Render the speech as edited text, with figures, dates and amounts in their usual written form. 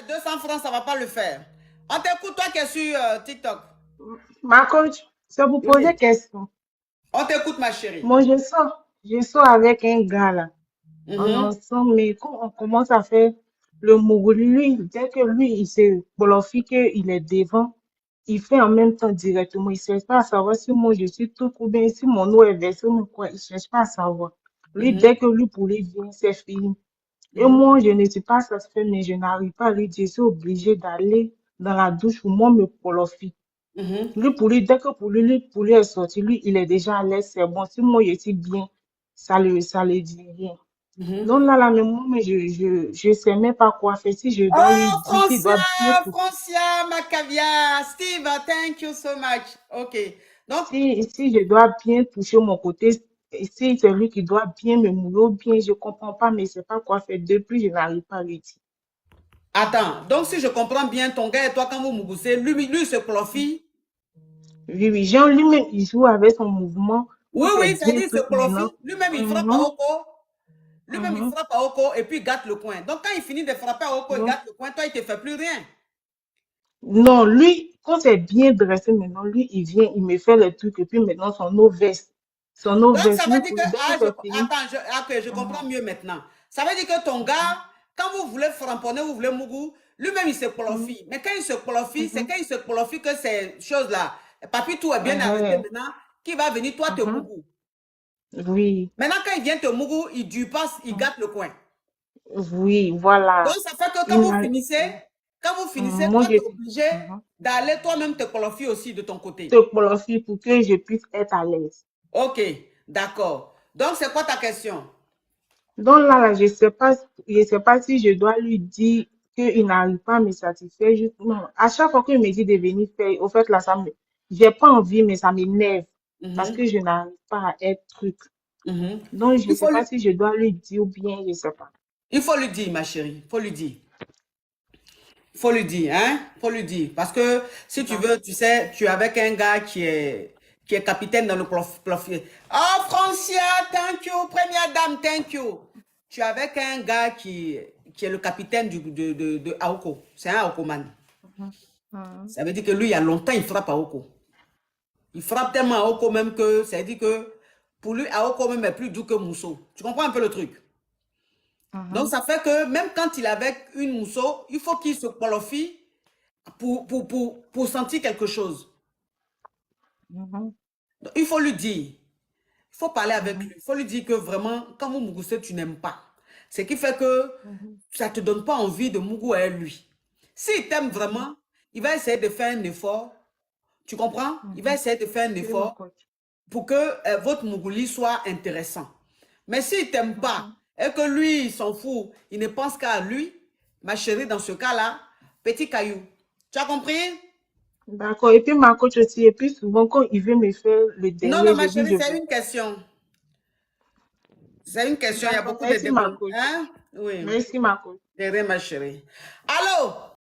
200 francs, ça ne va pas le faire. On t'écoute, toi qui es sur TikTok. Ma coach, c'est pour poser Oui. question. On t'écoute, ma chérie. Moi, je sors avec un gars là, on est Mhm, ensemble, mais quand on commence à faire le mougou, lui, dès que lui, il se qualifie qu'il est devant, il fait en même temps directement. Il ne cherche pas à savoir si moi je suis tout ou bien si mon eau est versée ou quoi. Il ne cherche pas à savoir. Lui, mhm, dès que lui, pour lui, vient, c'est fini. Et mhm. moi, je ne suis pas satisfaite, mais je n'arrive pas à lui dire, je suis obligée d'aller dans la douche pour moi me qualifier. Mhm, Dès que pour lui est sorti, lui, il est déjà à l'aise, c'est bon. Si moi, je suis bien, ça le dit rien. mhm. Donc mais moi, mais je sais même pas quoi faire. Si je dois lui Oh, dire qu'il Francia, doit bien toucher, Francia, ma caviar. Steve, thank you so much. OK. Donc, si je dois bien toucher mon côté, si c'est lui qui doit bien me mouiller, ou bien, je comprends pas, mais je sais pas quoi faire. Depuis, je n'arrive pas à lui dire. attends. Donc, si je comprends bien, ton gars et toi, quand vous mougoussez, lui se profile. Oui, oui, Jean lui-même, il joue avec son mouvement. Quand Oui, c'est oui, ça bien dit se truc maintenant. profile. Lui-même, il frappe à Mhm, Oko. Lui-même, il mhm. frappe à Oko et puis il gâte le coin. Donc, quand il finit de frapper à Oko et Donc, gâte le coin, toi, il ne te fait plus rien. non, lui, quand c'est bien dressé maintenant, lui, il vient, il me fait les trucs, et puis maintenant, son eau veste. Son eau Donc, veste, ça veut lui, dire que, dès que c'est fini. attends, ok, je comprends Mhm, mieux maintenant. Ça veut dire que ton gars, quand vous voulez framponner, vous voulez mougou, lui-même, il se mhm, qualifie. Mais quand il se qualifie, c'est mhm, quand il se qualifie que ces choses-là, papi, tout est bien arrêté mhm, maintenant, qui va venir, toi, te mhm. mougou. Oui, Maintenant, quand il vient te mougou, il dure pas, il mhm. gâte le coin. Oui, Donc, voilà. ça fait que Il m'a- quand vous finissez, Moi, toi, tu je es obligé mhm. d'aller toi-même te qualifier aussi de ton côté. te qualifie pour que je puisse être à l'aise. Ok, d'accord. Donc, c'est quoi ta question? Donc je sais pas si je dois lui dire qu'il n'arrive pas à me satisfaire. Non. À chaque fois qu'il me dit de venir faire, au fait, là, j'ai pas envie, mais ça m'énerve parce que Mhm, je n'arrive pas à être truc. mhm. Donc, je Il sais faut pas lui, si je dois lui dire ou bien, je sais pas. il faut lui dire, ma chérie. Il faut lui dire. Il faut lui dire, hein? Il faut lui dire. Parce que si tu veux, D'accord. tu sais, tu es avec un gars qui est capitaine dans le profil. Oh, Francia, thank you. Première dame, thank you. Tu es avec un gars qui est le capitaine de Aoko. C'est un Aokoman. Mhm. Mhm. Ça veut dire que lui, il y a longtemps, il frappe Aoko. Il frappe tellement Aoko même que ça veut dire que pour lui, Aoko même est plus doux que Mousso. Tu comprends un peu le truc? Donc, Mhm. ça fait que même quand il est avec une Mousso, il faut qu'il se qualifie pour sentir quelque chose. Mhm. Donc, il faut lui dire, il faut parler avec Mhm. lui. Il faut lui dire que vraiment, quand vous mougoussez, tu n'aimes pas. Ce qui fait que Mhm. ça ne te donne pas envie de mougou à lui. S'il t'aime Mhm. vraiment, il va essayer de faire un effort. Tu comprends? Il va Mhm. essayer de faire un Oui, ma effort coach. pour que votre mougouli soit intéressant. Mais s'il ne t'aime pas Mhm. et que lui, il s'en fout, il ne pense qu'à lui, ma chérie, dans ce cas-là, petit caillou. Tu as compris? D'accord. Et puis, ma coach aussi, et puis souvent, quand il veut me faire le Non, non, derrière, je ma dis, chérie, je c'est veux une pas. question. C'est une question, il y a D'accord. beaucoup de Merci, ma demandes. coach. Hein? Oui, Merci, ma coach. c'est rien, ma chérie. Allô?